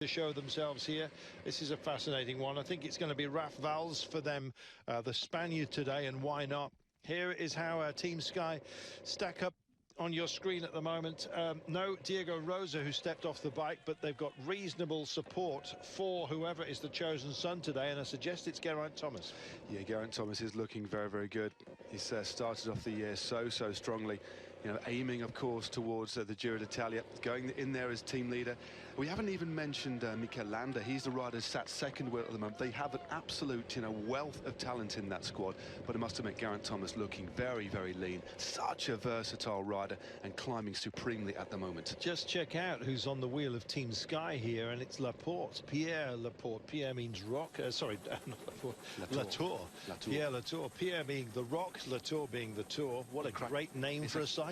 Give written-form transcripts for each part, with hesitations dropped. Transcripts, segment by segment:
to show themselves here. This is a fascinating one. I think it's going to be Valls for them, the Spaniard today, and why not? Here is how Team Sky stack up on your screen at the moment. No Diego Rosa, who stepped off the bike, but they've got reasonable support for whoever is the chosen son today, and I suggest it's Geraint Thomas. Yeah, Geraint Thomas is looking very, very good. He's started off the year so strongly. You know, aiming, of course, towards the Giro d'Italia, going in there as team leader. We haven't even mentioned Mikel Landa. He's the rider who sat second wheel at the moment. They have an absolute, wealth of talent in that squad. But I must admit, Geraint Thomas looking very, very lean. Such a versatile rider and climbing supremely at the moment. Just check out who's on the wheel of Team Sky here, and it's Laporte, Pierre Laporte. Pierre means rock. Sorry, not Laporte. Latour. Pierre Latour. Pierre being the rock, Latour being the tour. What a great name for a cyclist.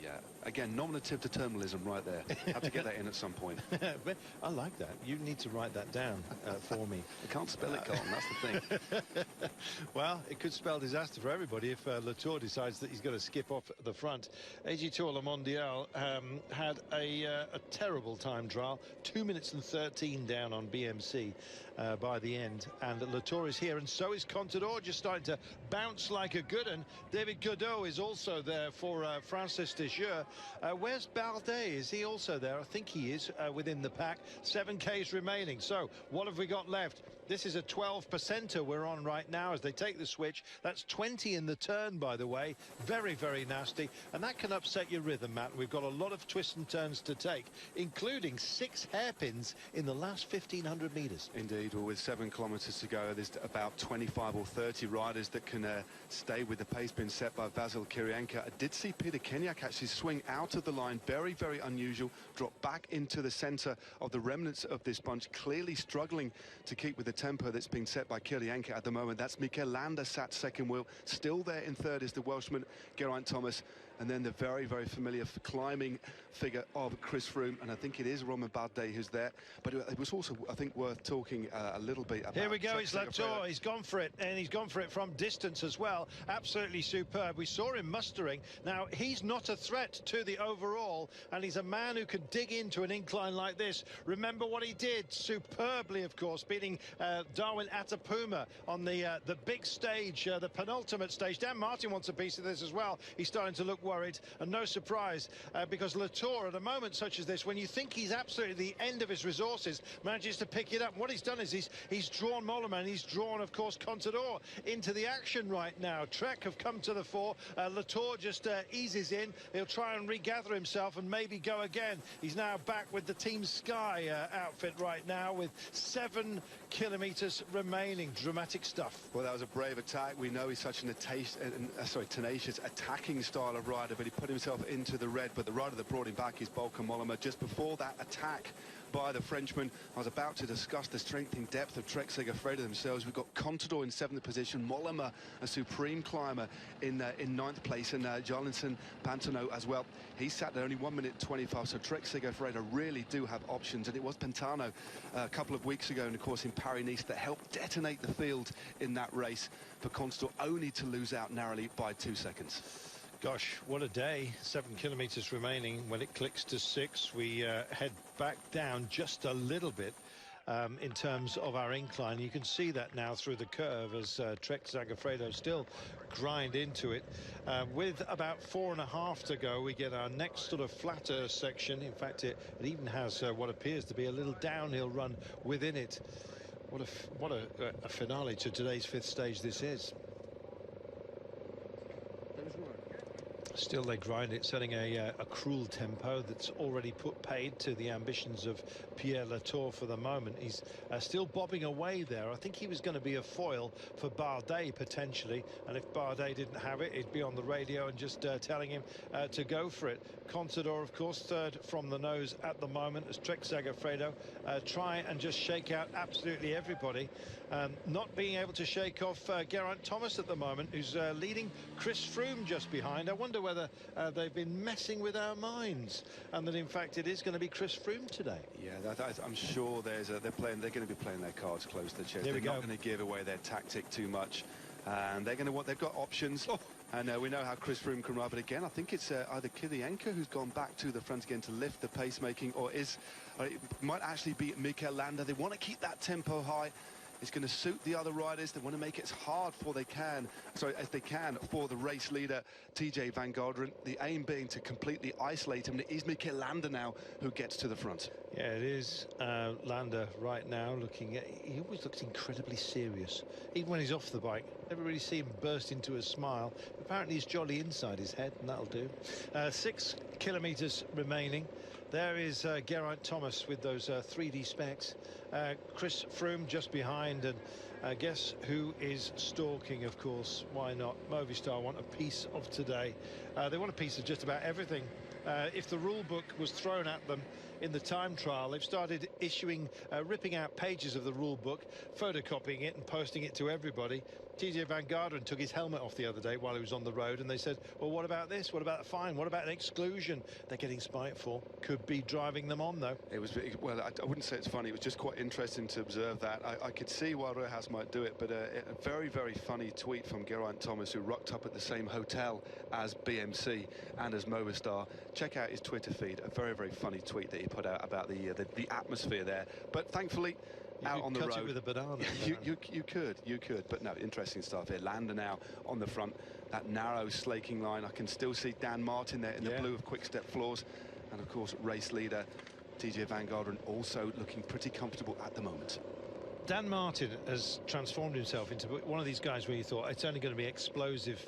Yeah, again, nominative determinism right there. Have to get that in at some point. I like that. You need to write that down for me. I can't spell it, Colin, that's the thing. Well, it could spell disaster for everybody if Latour decides that he's going to skip off at the front. AG Tour Le Mondial had a terrible time trial, 2 minutes and 13 down on BMC by the end, and Latour is here, and so is Contador, just starting to bounce like a good one. David Godot is also there for Francis de Jure. Where's Bardet? Is he also there? I think he is within the pack. 7Ks remaining. So what have we got left? This is a 12%er we're on right now as they take the switch. That's 20 in the turn, by the way. Very, very nasty. And that can upset your rhythm, Matt. We've got a lot of twists and turns to take, including 6 hairpins in the last 1,500 metres. Indeed. Well, with 7 kilometres to go, there's about 25 or 30 riders that can stay with the pace being set by Vasil Kirienka. I did see Peter Kenyak actually swing out of the line. Very, very unusual. Drop back into the centre of the remnants of this bunch. Clearly struggling to keep with the tempo that's being set by Kirienka at the moment. That's Mikel Landa sat second wheel. Still there in third is the Welshman Geraint Thomas. And then the very, very familiar climbing figure of Chris Froome. And I think it is Romain Bardet who's there. But it was also, I think, worth talking a little bit about. Here we go, it's Latour. He's gone for it, and he's gone for it from distance as well. Absolutely superb. We saw him mustering. Now, he's not a threat to the overall, and he's a man who could dig into an incline like this. Remember what he did superbly, of course, beating Darwin Atapuma on the big stage, the penultimate stage. Dan Martin wants a piece of this as well. He's starting to look worried, and no surprise, because Latour, at a moment such as this, when you think he's absolutely at the end of his resources, manages to pick it up. And what he's done is he's drawn Mollema, and he's drawn, of course, Contador into the action right now. Trek have come to the fore. Latour just eases in. He'll try and regather himself and maybe go again. He's now back with the Team Sky outfit right now with 7 kilometres remaining. Dramatic stuff. Well, that was a brave attack. We know he's such an tenacious attacking style of rider, but he put himself into the red. But the rider that brought him back is Volta Mollema. Just before that attack by the Frenchman, I was about to discuss the strength and depth of Trek-Segafredo themselves. We've got Contador in 7th position, Mollema, a supreme climber, in 9th place, and Jarlinson Pantano as well. He sat there only 1 minute 25, so Trek-Segafredo really do have options. And it was Pantano a couple of weeks ago, and of course in Paris-Nice, that helped detonate the field in that race for Contador, only to lose out narrowly by 2 seconds. Gosh, what a day. 7 kilometres remaining. When it clicks to 6, we head back down just a little bit in terms of our incline. You can see that now through the curve as Trek-Segafredo still grind into it. With about 4.5 to go, we get our next sort of flatter section. In fact, it even has what appears to be a little downhill run within it. What a finale to today's 5th stage this is. Still they grind it, setting a cruel tempo that's already put paid to the ambitions of Pierre Latour for the moment. He's still bobbing away there. I think he was going to be a foil for Bardet potentially, and if Bardet didn't have it, he'd be on the radio and just telling him to go for it. Contador, of course, third from the nose at the moment as Trek-Segafredo try and just shake out absolutely everybody. Not being able to shake off Geraint Thomas at the moment, who's leading Chris Froome just behind. I wonder whether they've been messing with our minds, and that in fact it is going to be Chris Froome today. Yeah, I'm sure they're going to be playing their cards close to the chest. They're not going to give away their tactic too much, and they've got options. And we know how Chris Froome can ride, but again, I think it's either Kirienka who's gone back to the front again to lift the pacemaking, or it might actually be Mikel Landa. They want to keep that tempo high. It's going to suit the other riders. They want to make it as hard as they can for the race leader, TJ Van Garderen. The aim being to completely isolate him. It is Mikel Landa now who gets to the front. Yeah, it is Landa right now he always looks incredibly serious, even when he's off the bike. Never really see him burst into a smile. Apparently he's jolly inside his head, and that'll do. 6 kilometers remaining. There is Geraint Thomas with those 3D specs. Chris Froome just behind, and guess who is stalking? Of course, why not? Movistar want a piece of today. They want a piece of just about everything. If the rule book was thrown at them in the time trial, they've started ripping out pages of the rule book, photocopying it and posting it to everybody. TJ Van Garderen took his helmet off the other day while he was on the road, and they said, well, what about this? What about a fine? What about an exclusion? They're getting spiteful. Could be driving them on, though. It was, well, I wouldn't say it's funny. It was just quite interesting to observe that. I could see why Rojas might do it, but a very, very funny tweet from Geraint Thomas, who rocked up at the same hotel as BMC and as Movistar. Check out his Twitter feed. A very, very funny tweet that he put out about the atmosphere there. But thankfully, out on the road. Cut it with a banana. you could, but no, interesting stuff here. Landa now on the front, that narrow slaking line. I can still see Dan Martin there in the blue of Quick Step Floors, and of course race leader TJ Van Garderen also looking pretty comfortable at the moment. Dan Martin has transformed himself into one of these guys where you thought it's only going to be explosive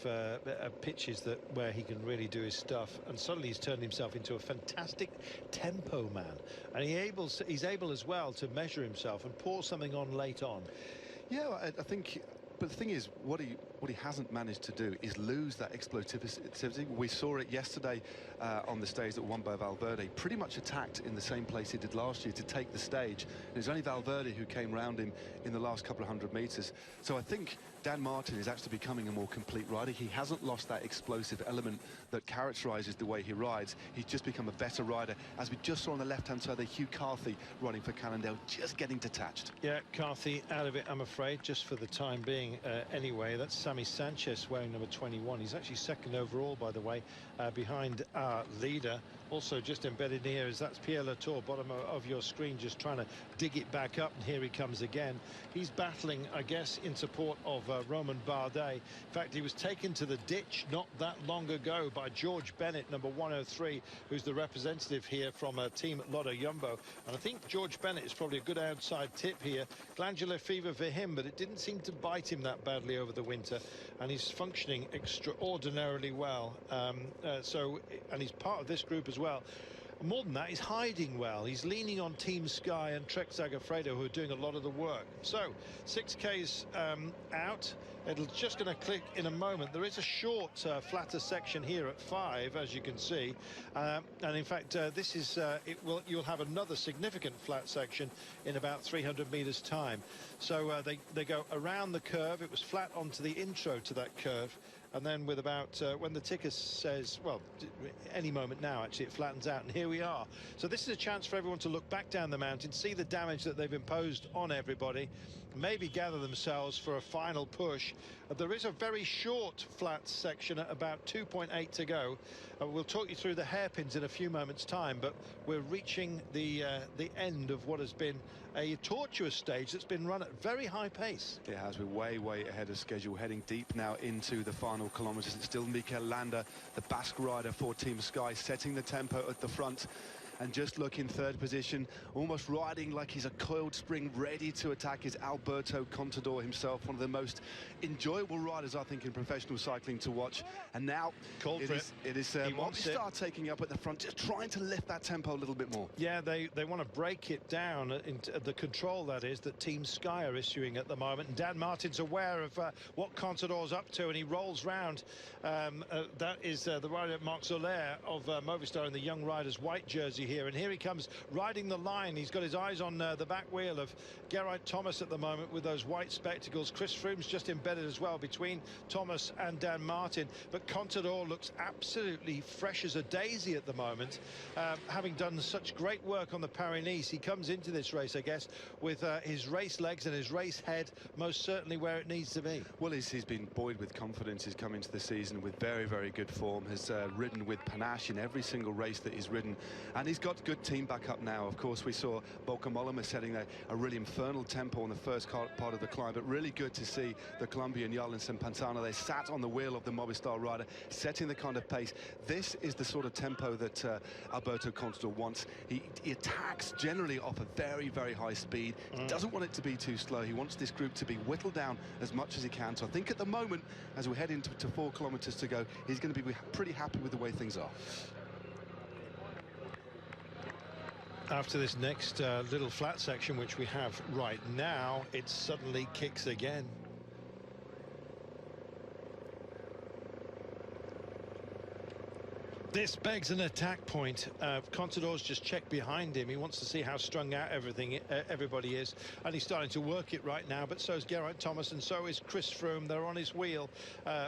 pitches where he can really do his stuff, and suddenly he's turned himself into a fantastic tempo man, and he's able as well to measure himself and pour something on late on. Yeah, I think. But the thing is, what he hasn't managed to do is lose that explosivity. We saw it yesterday on the stage that won by Valverde. Pretty much attacked in the same place he did last year to take the stage. And it was only Valverde who came round him in the last couple of 100 meters. So I think Dan Martin is actually becoming a more complete rider. He hasn't lost that explosive element that characterizes the way he rides. He's just become a better rider. As we just saw on the left-hand side there, Hugh Carthy running for Cannondale, just getting detached. Yeah, Carthy out of it, I'm afraid, just for the time being. Anyway, that's Sammy Sanchez wearing number 21. He's actually second overall, by the way, behind our leader. Also just embedded here is that's Pierre Latour, bottom of your screen, just trying to dig it back up, and here he comes again. He's battling, I guess, in support of Roman Bardet. In fact, he was taken to the ditch not that long ago by George Bennett, number 103, who's the representative here from Team Lotto Jumbo. And I think George Bennett is probably a good outside tip here. Glandular fever for him, but it didn't seem to bite him that badly over the winter, and he's functioning extraordinarily well. And he's part of this group as well. More than that, he's hiding well. He's leaning on Team Sky and Trek-Segafredo, who are doing a lot of the work. So 6K's out. It's just going to click in a moment. There is a short, flatter section here at 5, as you can see. And in fact, this is you'll have another significant flat section in about 300 meters time. So they go around the curve. It was flat onto the intro to that curve. And then with about when the ticker says, well, any moment now, actually, it flattens out, and here we are. So this is a chance for everyone to look back down the mountain, see the damage that they've imposed on everybody, maybe gather themselves for a final push. There is a very short flat section at about 2.8 to go. We'll talk you through the hairpins in a few moments' time, but we're reaching the end of what has been a tortuous stage that's been run at very high pace. It has. We're way ahead of schedule, heading deep now into the final kilometers. It's still Mikel Landa, the Basque rider for Team Sky, setting the tempo at the front. And just look in third position, almost riding like he's a coiled spring, ready to attack, is Alberto Contador himself, one of the most enjoyable riders, I think, in professional cycling to watch. And now it is Movistar taking up at the front, just trying to lift that tempo a little bit more. Yeah, they want to break it down into the control, that is, that Team Sky are issuing at the moment. And Dan Martin's aware of what Contador's up to, and he rolls round. That is the rider Marc Soler of Movistar in the Young Riders white jersey here, and here he comes riding the line. He's got his eyes on the back wheel of Geraint Thomas at the moment with those white spectacles. Chris Froome's just embedded as well between Thomas and Dan Martin, but Contador looks absolutely fresh as a daisy at the moment, having done such great work on the Paris-Nice. He comes into this race, I guess, with his race legs and his race head most certainly where it needs to be. Well, he's been buoyed with confidence. He's come into the season with very, very good form, has ridden with panache in every single race that he's ridden, and he's got good team back up now. Of course, we saw Volta setting a really infernal tempo on the first part of the climb, but really good to see the Colombian Jolinson Pantano. They sat on the wheel of the Movistar rider, setting the kind of pace. This is the sort of tempo that Alberto Contador wants. He attacks generally off a very, very high speed. He doesn't want it to be too slow. He wants this group to be whittled down as much as he can. So I think at the moment, as we head into 4 kilometers to go, he's going to be pretty happy with the way things are. After this next little flat section, which we have right now, it suddenly kicks again. This begs an attack point. Contador's just checked behind him. He wants to see how strung out everybody is, and he's starting to work it right now. But so is Geraint Thomas, and so is Chris Froome. They're on his wheel,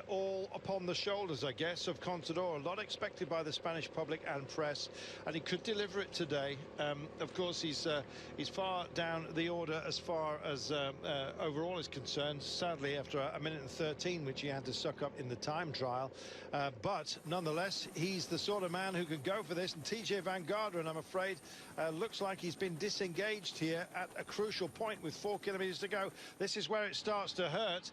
all upon the shoulders, I guess, of Contador. A lot expected by the Spanish public and press, and he could deliver it today. Of course, he's far down the order as far as overall is concerned. Sadly, after a minute and 13, which he had to suck up in the time trial, but nonetheless, he's the sort of man who can go for this. And TJ Van Garderen, I'm afraid, looks like he's been disengaged here at a crucial point with 4 kilometers to go. This is where it starts to hurt.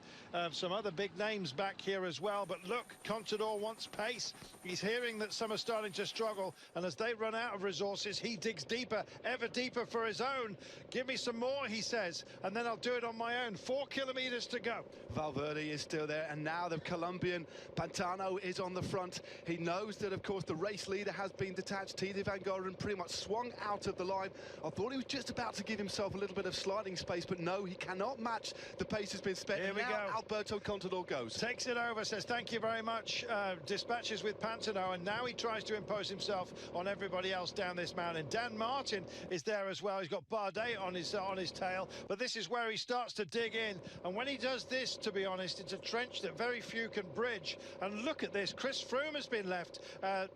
Some other big names back here as well, but look, Contador wants pace. He's hearing that some are starting to struggle, and as they run out of resources, he digs deeper, ever deeper for his own. Give me some more, he says, and then I'll do it on my own. 4 kilometers to go. Valverde is still there, and now the Colombian Pantano is on the front. He knows that, of course, the race leader has been detached. TJ Van Garderen pretty much swung out of the line. I thought he was just about to give himself a little bit of sliding space, but no, he cannot match the pace that's been spent. Here we go. Alberto Contador goes. Takes it over, says thank you very much, dispatches with Pantano, and now he tries to impose himself on everybody else down this mountain. Dan Martin is there as well. He's got Bardet on his tail, but this is where he starts to dig in, and when he does this, to be honest, it's a trench that very few can bridge. And look at this, Chris Froome has been left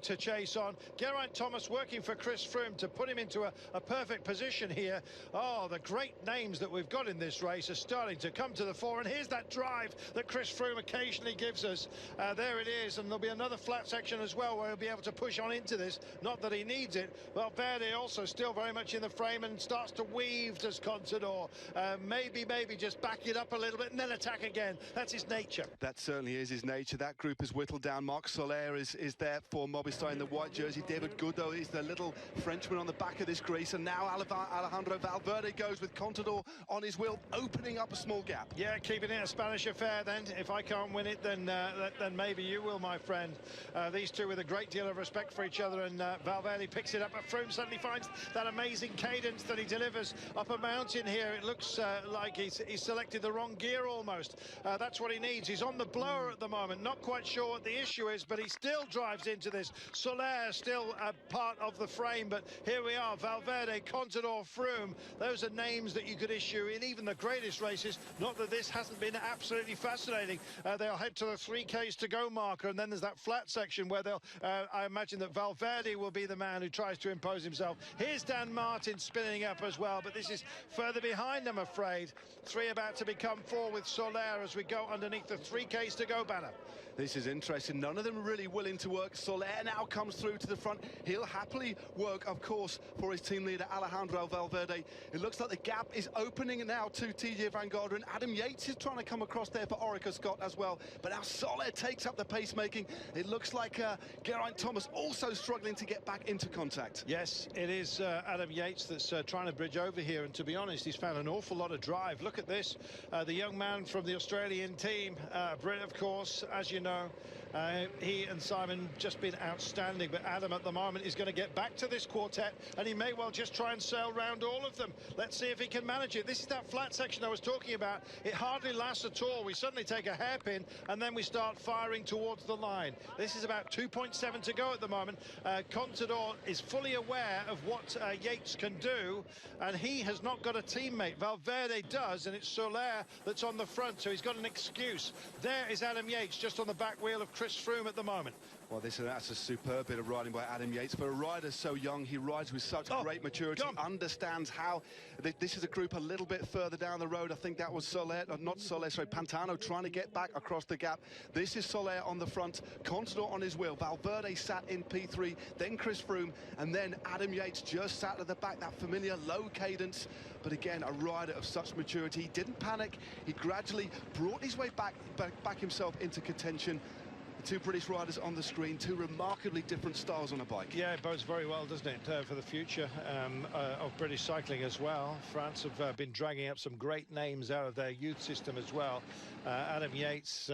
to chase on. Geraint Thomas working for Chris Froome to put him into a perfect position here. Oh, the great names that we've got in this race are starting to come to the fore, and here's that drive that Chris Froome occasionally gives us. There it is, and there'll be another flat section as well where he'll be able to push on into this. Not that he needs it. Valverde also still very much in the frame and starts to weave, does Contador. Maybe just back it up a little bit and then attack again. That's his nature. That certainly is his nature. That group is whittled down. Marc Soler is there for Movistar in the white jersey. David Goodall is the little Frenchman on the back of this grease, and now Alejandro Valverde goes with Contador on his wheel, opening up a small gap. Yeah, keeping it a Spanish affair then. If I can't win it, then maybe you will, my friend. These two with a great deal of respect for each other, and Valverde picks it up, but Froome suddenly finds that amazing cadence that he delivers up a mountain here. It looks like he's selected the wrong gear almost. That's what he needs. He's on the blower at the moment, not quite sure what the issue is, but he still drives into this. Soler still a part of the frame, but here we are, Valverde, Contador, Froome. Those are names that you could issue in even the greatest races. Not that this hasn't been absolutely fascinating. They'll head to the 3Ks to go marker, and then there's that flat section where they'll, I imagine that Valverde will be the man who tries to impose himself. Here's Dan Martin spinning up as well, but this is further behind, I'm afraid. 3 about to become 4 with Soler as we go underneath the 3Ks to go banner. This is interesting. None of them are really willing to work. Soler now comes through to the front. He'll happily work, of course, for his team leader, Alejandro Valverde. It looks like the gap is opening now to TJ Van Garderen. Adam Yates is trying to come across there for Orica-Scott as well. But now Soler takes up the pacemaking. It looks like Geraint Thomas also struggling to get back into contact. Yes, it is Adam Yates that's trying to bridge over here. And to be honest, he's found an awful lot of drive. Look at this. The young man from the Australian team, Brit, of course, as you know, He and Simon just been outstanding, but Adam at the moment is going to get back to this quartet, and he may well just try and sail round all of them. Let's see if he can manage it. This is that flat section I was talking about. It hardly lasts at all. We suddenly take a hairpin, and then we start firing towards the line. This is about 2.7 to go at the moment. Contador is fully aware of what Yates can do, and he has not got a teammate. Valverde does, and it's Soler that's on the front, so he's got an excuse. There is Adam Yates just on the back wheel of Chris Froome at the moment. Well, that's a superb bit of riding by Adam Yates. For a rider so young, he rides with such great maturity, understands how this is a group a little bit further down the road. I think that was Soler, not Soler, sorry, Pantano trying to get back across the gap. This is Soler on the front, Contador on his wheel, Valverde sat in P3, then Chris Froome, and then Adam Yates just sat at the back, that familiar low cadence. But again, a rider of such maturity. He didn't panic. He gradually brought his way back himself into contention. Two British riders on the screen, two remarkably different styles on a bike. Yeah, it bodes very well, doesn't it, for the future of British cycling as well. France have been dragging up some great names out of their youth system as well. Adam Yates,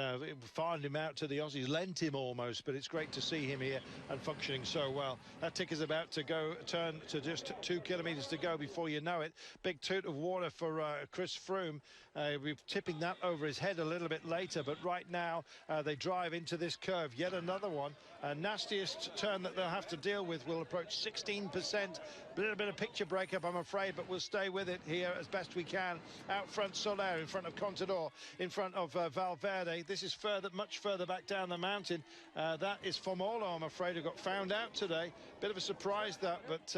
farmed him out to the Aussies, lent him almost, but it's great to see him here and functioning so well. That tick is about to turn to just 2 kilometers to go before you know it. Big toot of water for Chris Froome. We're tipping that over his head a little bit later, but right now they drive into this curve, yet another one. Nastiest turn that they'll have to deal with will approach 16%. A little bit of picture breakup, I'm afraid, but we'll stay with it here as best we can. Out front, Soler, in front of Contador, in front of Valverde. This is much further back down the mountain. That is Formolo, I'm afraid, who got found out today. Bit of a surprise that, but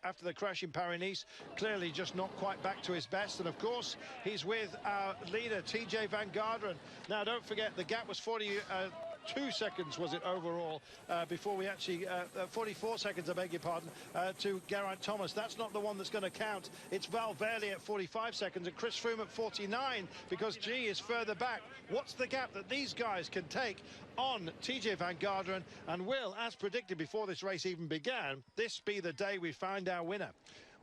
after the crash in Paris-Nice, clearly just not quite back to his best. And of course, he's with our leader, TJ Van Garderen. Now, don't forget, the gap was 42 seconds, was it, overall, before we actually 44 seconds, I beg your pardon, to Geraint Thomas. That's not the one that's going to count. It's Valverde at 45 seconds and Chris Froome at 49, because G is further back. What's the gap that these guys can take on TJ Van Garderen? And will, as predicted before this race even began, this be the day we find our winner?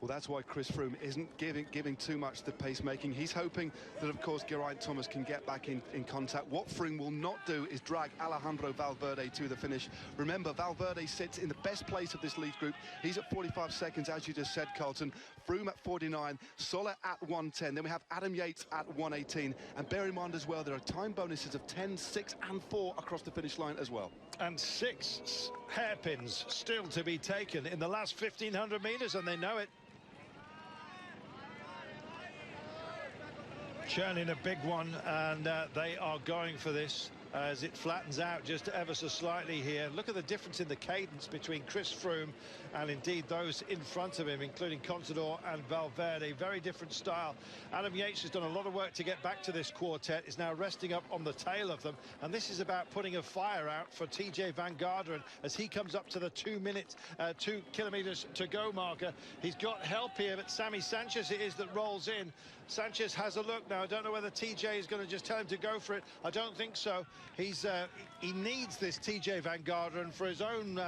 Well, that's why Chris Froome isn't giving too much to pacemaking. He's hoping that, of course, Geraint Thomas can get back in contact. What Froome will not do is drag Alejandro Valverde to the finish. Remember, Valverde sits in the best place of this lead group. He's at 45 seconds, as you just said, Carlton. Froome at 49, Soler at 110. Then we have Adam Yates at 118. And bear in mind as well, there are time bonuses of 10, 6 and 4 across the finish line as well. And 6 hairpins still to be taken in the last 1,500 metres, and they know it. Churning a big one, and they are going for this as it flattens out just ever so slightly here. Look at the difference in the cadence between Chris Froome and indeed those in front of him, including Contador and Valverde. Very different style. Adam Yates has done a lot of work to get back to this quartet, is now resting up on the tail of them, and this is about putting a fire out for TJ Van Garderen as he comes up to the 2 kilometers to go marker. He's got help here, but Sammy Sanchez it is that rolls in. Sanchez has a look now. I don't know whether TJ is going to just tell him to go for it. I don't think so. He needs this TJ Van Garderen for his own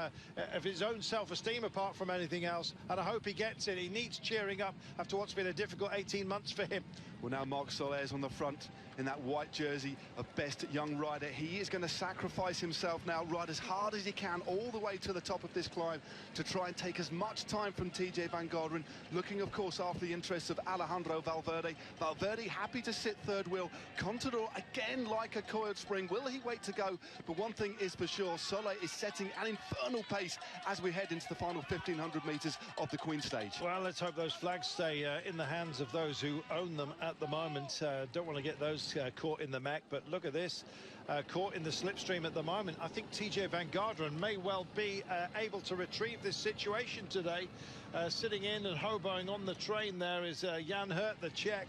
self-esteem, apart from anything else, and I hope he gets it. He needs cheering up after what's been a difficult 18 months for him. Well, now Marc Soler is on the front in that white jersey of best young rider. He is going to sacrifice himself now, ride as hard as he can all the way to the top of this climb to try and take as much time from TJ Van Garderen, looking, of course, after the interests of Alejandro Valverde. Valverde happy to sit third wheel. Contador, again, like a coiled spring. Will he wait to go? But one thing is for sure, Soler is setting an infernal pace as we head into the final 1,500 metres of the Queen Stage. Well, let's hope those flags stay in the hands of those who own them at the moment. Don't want to get those caught in the Mac, but look at this. Caught in the slipstream at the moment. I think TJ Van Garderen may well be able to retrieve this situation today. Sitting in and hoboing on the train there is Jan Hurt, the Czech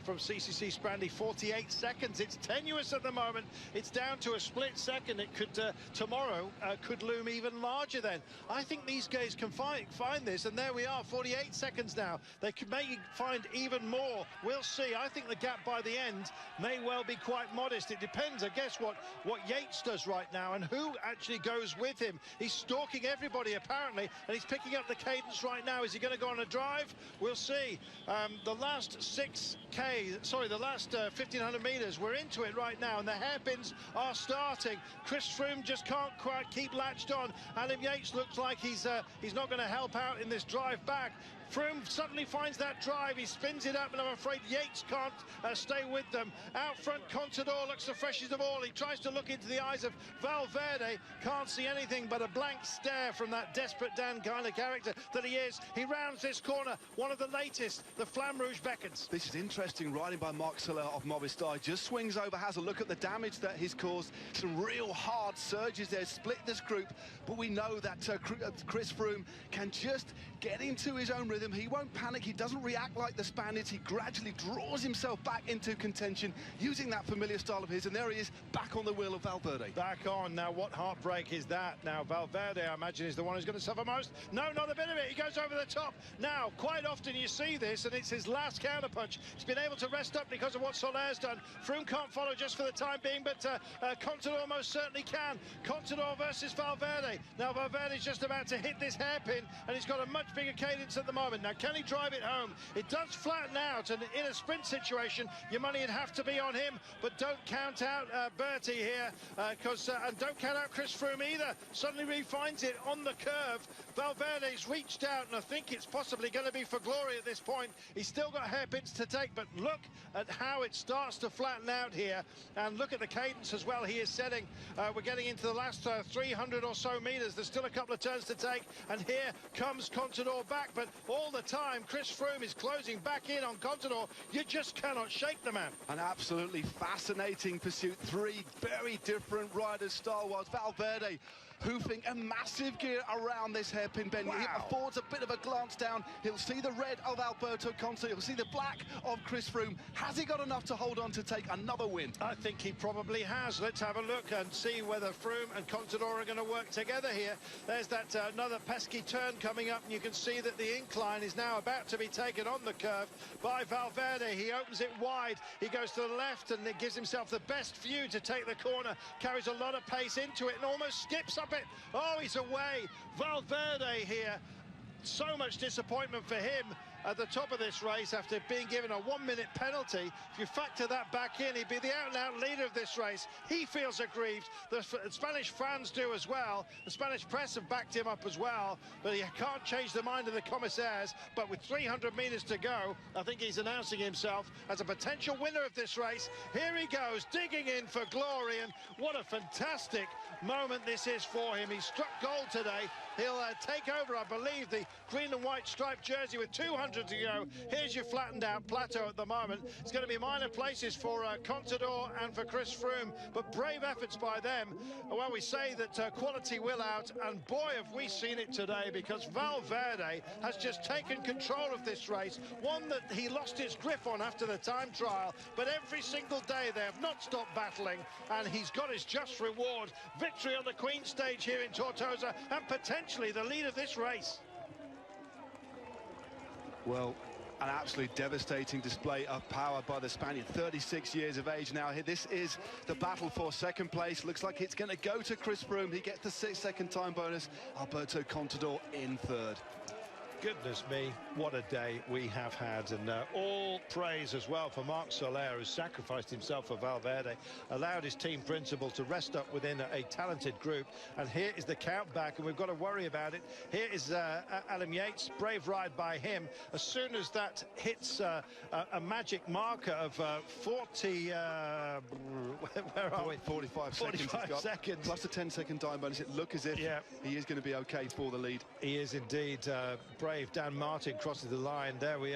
from CCC Sprandi. 48 seconds. It's tenuous at the moment. It's down to a split second. It could tomorrow could loom even larger then. I think these guys can find this, and there we are, 48 seconds now. They could maybe find even more. We'll see. I think the gap by the end may well be quite modest. It depends, I guess, what Yates does right now and who actually goes with him. He's stalking everybody apparently, and he's picking up the cadence right now. Is he going to go on a drive? We'll see. The last 1,500 meters, we're into it right now, and the hairpins are starting. Chris Froome just can't quite keep latched on. Adam Yates looks like he's not going to help out in this drive back. Froome suddenly finds that drive, he spins it up, and I'm afraid Yates can't stay with them. Out front, Contador looks the freshest of all. He tries to look into the eyes of Valverde, can't see anything but a blank stare from that desperate Dan kind of character that he is. He rounds this corner, one of the latest, the Flamme Rouge beckons. This is interesting, riding by Marc Soler of Movistar. Just swings over, has a look at the damage that he's caused. Some real hard surges there, split this group, but we know that Chris Froome can just get into his own rhythm. He won't panic, he doesn't react like the Spaniards. He gradually draws himself back into contention using that familiar style of his, and there he is back on the wheel of Valverde. Back on. Now what heartbreak is that? Now Valverde, I imagine, is the one who's going to suffer most. No, not a bit of it. He goes over the top. Now quite often you see this, and it's his last counterpunch. He's been able to rest up because of what Soler's done. Froome can't follow just for the time being, but Contador most certainly can. Contador versus Valverde. Now Valverde's just about to hit this hairpin, and he's got a much bigger cadence at the moment. Now can he drive it home? It does flatten out, and in a sprint situation your money would have to be on him, but don't count out Bertie here, and don't count out Chris Froome either. Suddenly refines it on the curve. Valverde's reached out, and I think it's possibly going to be for glory at this point. He's still got hairpins to take, but look at how it starts to flatten out here, and look at the cadence as well he is setting. We're getting into the last 300 or so meters. There's still a couple of turns to take, and here comes Contador back, but all the time Chris Froome is closing back in on Contador. You just cannot shake the man. An absolutely fascinating pursuit. Three very different riders style-wise. Valverde hoofing a massive gear around this hairpin bend. Wow. He affords a bit of a glance down. He'll see the red of Alberto Contador. He'll see the black of Chris Froome. Has he got enough to hold on to take another win? I think he probably has. Let's have a look and see whether Froome and Contador are going to work together here. There's that another pesky turn coming up, and you can see that the incline is now about to be taken on the curve by Valverde. He opens it wide. He goes to the left, and it gives himself the best view to take the corner. Carries a lot of pace into it and almost skips up it. Oh, he's away. Valverde here. So much disappointment for him at the top of this race after being given a 1-minute penalty. If you factor that back in, he'd be the out-and-out leader of this race. He feels aggrieved. The Spanish fans do as well. The Spanish press have backed him up as well, but he can't change the mind of the commissaires. But with 300 meters to go, I think he's announcing himself as a potential winner of this race. Here he goes, digging in for glory, and what a fantastic moment this is for him. He struck gold today. He'll take over, I believe, the green and white striped jersey with 200 to go. Here's your flattened out plateau at the moment. It's going to be minor places for Contador and for Chris Froome, but brave efforts by them. Well, we say that quality will out, and boy have we seen it today, because Valverde has just taken control of this race, one that he lost his grip on after the time trial, but every single day they have not stopped battling, and he's got his just reward. Victory on the Queen stage here in Tortosa, and potentially the lead of this race. Well, an absolutely devastating display of power by the Spaniard, 36 years of age now. Here, this is the battle for second place. Looks like it's going to go to Chris Froome. He gets the 6-second time bonus. Alberto Contador in third. Goodness me, what a day we have had, and all praise as well for Marc Soler, who sacrificed himself for Valverde, allowed his team principal to rest up within a talented group. And here is the count back, and we've got to worry about it. Here is Adam Yates, brave ride by him. As soon as that hits a magic marker of 40 where are we? 45 seconds plus a 10-second time bonus. It look as if he is going to be okay for the lead. He is indeed. Brave Dan Martin crosses the line. There we are.